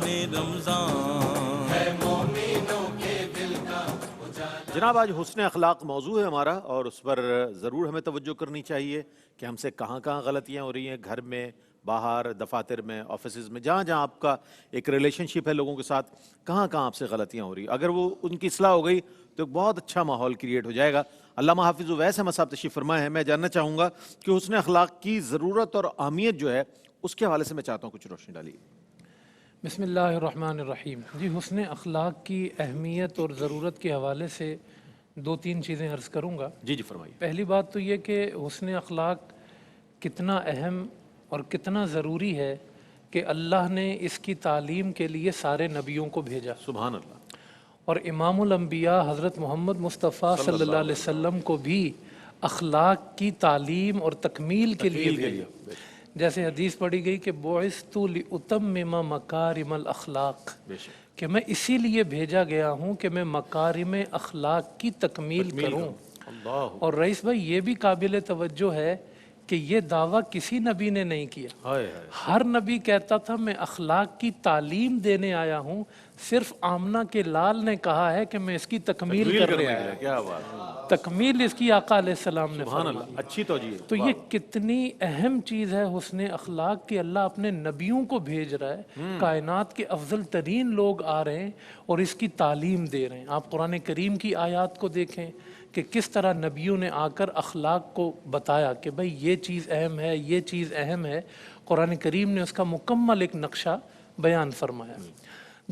रमजान है मोमिनों के दिल का उजाला। जनाब, आज हुस्न अखलाक मौजू है हमारा और उस पर ज़रूर हमें तवज्जो करनी चाहिए कि हमसे कहाँ कहाँ गलतियाँ हो रही हैं, घर में, बाहर, दफातर में, ऑफिस में, जहाँ जहाँ आपका एक रिलेशनशिप है लोगों के साथ, कहाँ कहाँ आपसे गलतियाँ हो रही हैं। अगर वो उनकी इस्लाह हो गई तो एक बहुत अच्छा माहौल क्रिएट हो जाएगा। अल्लामा हाफिज़ उवैस अहमद साहब तशरीफ़ फरमाए हैं। मैं जानना चाहूँगा कि हुस्न अखलाक की ज़रूरत और अहमियत जो है उसके हवाले से मैं चाहता हूँ कुछ रोशनी डालिए। बिस्मिल्लाहिर्रहमानिर्रहीम। जी, हुस्न अखलाक की अहमियत और ज़रूरत के हवाले से दो तीन चीज़ें अर्ज़ करूँगा। जी जी फरमाइए। पहली बात तो ये कि हुस्न अखलाक कितना अहम और कितना ज़रूरी है कि अल्लाह ने इसकी तालीम के लिए सारे नबियों को भेजा। सुभान अल्लाह। और इमामुल अंबिया हज़रत मोहम्मद मुस्तफ़ा सल्लल्लाहु अलैहि वसल्लम को भी अखलाक की तालीम और तकमील के लिए भेजा। जैसे हदीस पढ़ी गई कि बुइस्तु लिउतम्मिम मकारिमल अखलाक, कि मैं इसीलिए भेजा गया हूँ कि मैं मकारिम अखलाक की तकमील करूँ। और रईस भाई, ये भी काबिल तवज्जो है कि ये दावा किसी नबी ने नहीं किया। हर नबी कहता था मैं अखलाक की तालीम देने आया हूँ, सिर्फ आमना के लाल ने कहा है कि मैं इसकी तकमील करने आया। क्या बात, तकमील इसकी आका अलैहिस्सलाम ने फरमाई। अच्छी तौजीह। तो ये कितनी अहम चीज़ है हुस्न अखलाक कि अल्लाह अपने नबियों को भेज रहा है, कायनात के अफजल तरीन लोग आ रहे हैं और इसकी तालीम दे रहे हैं। आप कुरान करीम की आयत को देखें कि किस तरह नबियों ने आकर अखलाक को बताया कि भाई ये चीज़ अहम है, ये चीज़ अहम है। कुरान करीम ने उसका मुकम्मल एक नक्शा बयान फरमाया।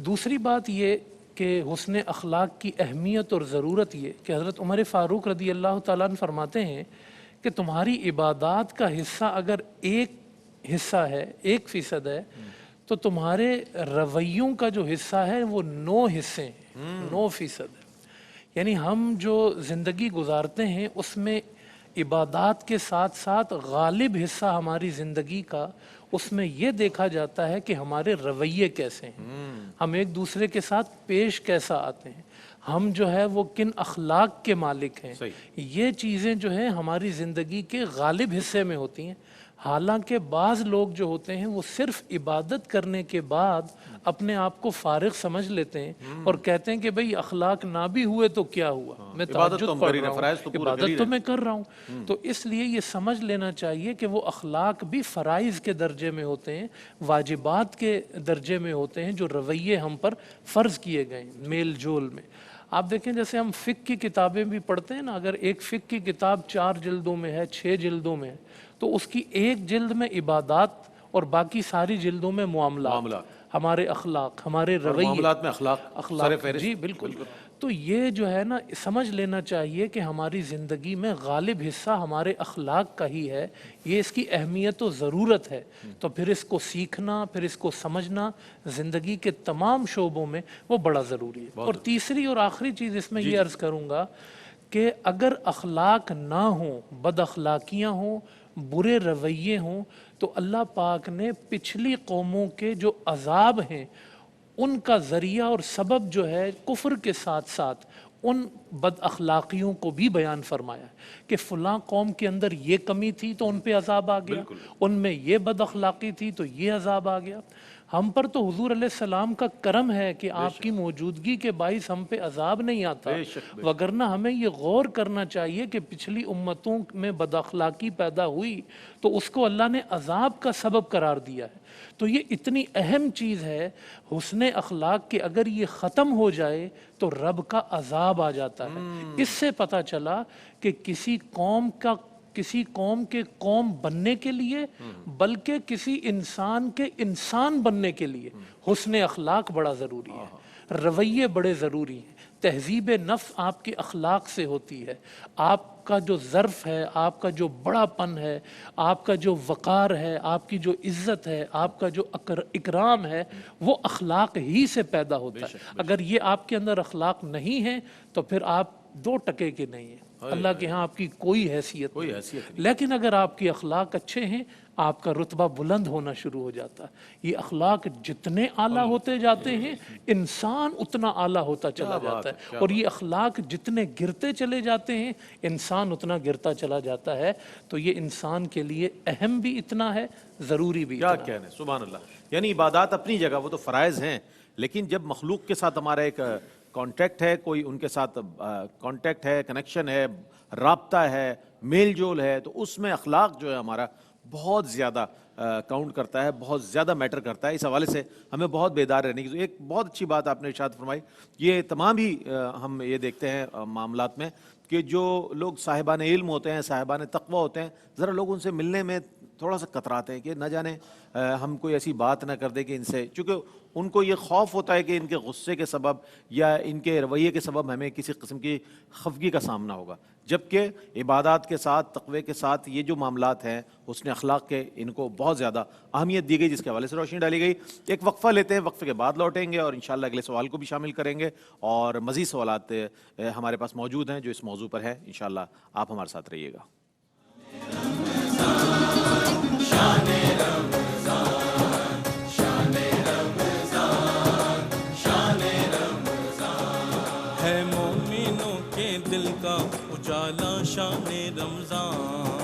दूसरी बात ये कि हुस्न अखलाक की अहमियत और ज़रूरत ये कि हज़रत उमर फ़ारूक रदी अल्लाह ताला अन्हु फरमाते हैं कि तुम्हारी इबादत का हिस्सा अगर एक हिस्सा है, 1% है, तो तुम्हारे रवैयों का जो हिस्सा है वो 9 हिस्से हैं, 9% है। यानी हम जो ज़िंदगी गुजारते हैं उसमें इबादत के साथ साथ गालिब हिस्सा हमारी ज़िंदगी का, उसमें ये देखा जाता है कि हमारे रवैये कैसे हैं, हम एक दूसरे के साथ पेश कैसा आते हैं, हम जो है वो किन अखलाक के मालिक हैं। ये चीज़ें जो है हमारी ज़िंदगी के गालिब हिस्से में होती हैं। हालांकि बाज़ लोग जो होते हैं वो सिर्फ इबादत करने के बाद अपने आप को फारिग समझ लेते हैं और कहते हैं कि भाई अखलाक ना भी हुए तो क्या हुआ, मैं तहज्जुद पढ़ रहा हूँ, इबादत तो मैं कर रहा हूँ। तो इसलिए ये समझ लेना चाहिए कि वो अखलाक भी फ़राइज़ के दर्जे में होते हैं, वाजिबात के दर्जे में होते हैं, जो रवैये हम पर फ़र्ज़ किए गए मेल जोल में। आप देखें जैसे हम फ़िक़्ह की किताबें भी पढ़ते हैं ना, अगर एक फ़िक़्ह की किताब 4 जिल्दों में है, 6 जिल्दों में है, तो उसकी एक जिल्द में इबादत और बाकी सारी जिल्दों में मामला, हमारे अखलाक, हमारे रवैये में अखलाक। जी बिल्कुल। तो ये जो है ना, समझ लेना चाहिए कि हमारी ज़िंदगी में गालिब हिस्सा हमारे अखलाक का ही है। ये इसकी अहमियत और ज़रूरत है। तो फिर इसको सीखना, फिर इसको समझना ज़िंदगी के तमाम शोबों में वो बड़ा ज़रूरी है। और तीसरी और आखिरी चीज़ इसमें ये अर्ज़ करूँगा कि अगर अखलाक ना हो, बद अखलाकियाँ हों, बुरे रवैये हों, तो अल्लाह पाक ने पिछली कौमों के जो अज़ाब हैं उनका ज़रिया और सबब जो है कुफ्र के साथ साथ उन बद अखलाकियों को भी बयान फरमाया है कि फ़लाँ कौम के अंदर ये कमी थी तो उन पे अज़ाब आ गया, उनमें ये बद अखलाकी थी तो ये अज़ाब आ गया। हम पर तो हुजूर अलैहिस्सलाम का करम है कि आपकी मौजूदगी के बाइस हम पे अज़ाब नहीं आता, वगरना हमें ये गौर करना चाहिए कि पिछली उम्मतों में बदअखलाकी पैदा हुई तो उसको अल्लाह ने अज़ाब का सबब करार दिया है। तो ये इतनी अहम चीज़ है हुस्न अखलाक कि अगर ये ख़त्म हो जाए तो रब का अज़ाब आ जाता है। इससे पता चला कि किसी कौम के कौम बनने के लिए, बल्कि किसी इंसान के इंसान बनने के लिए हुस्न अखलाक बड़ा ज़रूरी है, रवैये बड़े ज़रूरी हैं। तहज़ीब नफ्स आपके अखलाक से होती है। आपका जो ज़र्फ़ है, आपका जो बड़ापन है, आपका जो वक़ार है, आपकी जो इज़्ज़त है, आपका जो इकराम है, वो अखलाक ही से पैदा होता है। अगर ये आपके अंदर अखलाक नहीं है तो फिर आप 2 टके के नहीं हैं। اللہ کے ہاں آپ کی کوئی حیثیت کوئی نہیں. حیثیت نہیں. لیکن اگر آپ کے اخلاق اچھے ہیں آپ کا رتبہ بلند ہونا شروع ہو جاتا ہے. یہ اخلاق جتنے اعلیٰ ہوتے جاتے ہیں انسان اتنا اعلیٰ ہوتا چلا جاتا ہے, اور یہ اخلاق جتنے گرتے چلے جاتے ہیں انسان اتنا گرتا چلا جاتا ہے. تو یہ انسان کے لیے اہم بھی اتنا ہے, ضروری بھی کیا اتنا ہے. کہنے, سبحان اللہ. یعنی عبادات اپنی جگہ وہ تو فرائض ہیں, لیکن جب مخلوق کے ساتھ ہمارا ایک کانٹیکٹ ہے, کوئی ان کے ساتھ کانٹیکٹ ہے, کنیکشن ہے, رابطہ ہے, میل جول ہے, تو اس میں اخلاق جو ہے ہمارا بہت زیادہ کاؤنٹ کرتا ہے, بہت زیادہ میٹر کرتا ہے. اس حوالے سے ہمیں بہت بیدار رہنے کی. ایک بہت اچھی بات آپ نے ارشاد فرمائی, یہ تمام ہی ہم یہ دیکھتے ہیں معاملات میں کہ جو لوگ صاحبان علم ہوتے ہیں, صاحبان تقوی ہوتے ہیں, ذرا لوگ ان سے ملنے میں تھوڑا سا کتراتے ہیں کہ نہ جانے ہم کوئی ایسی بات نہ کر دیں کہ ان سے, چونکہ ان کو یہ خوف ہوتا ہے کہ ان کے غصے کے سبب یا ان کے رویے کے سبب ہمیں کسی قسم کی خفگی کا سامنا ہوگا. جبکہ عبادات کے ساتھ, تقوی کے ساتھ یہ جو معاملات ہیں حسن اخلاق کے, ان کو بہت زیادہ اہمیت دی گئی, جس کے حوالے سے روشنی ڈالی گئی. ایک وقفہ لیتے ہیں, وقفے کے بعد لوٹیں گے اور انشاءاللہ اگلے سوال کو بھی شامل کریں گے, اور مزید سوالات ہمارے پاس موجود ہیں جو اس موضوع پر ہیں. انشاءاللہ آپ ہمارے ساتھ رہیے گا. ہے مومنوں کے دل کا اجالا شان رمضان.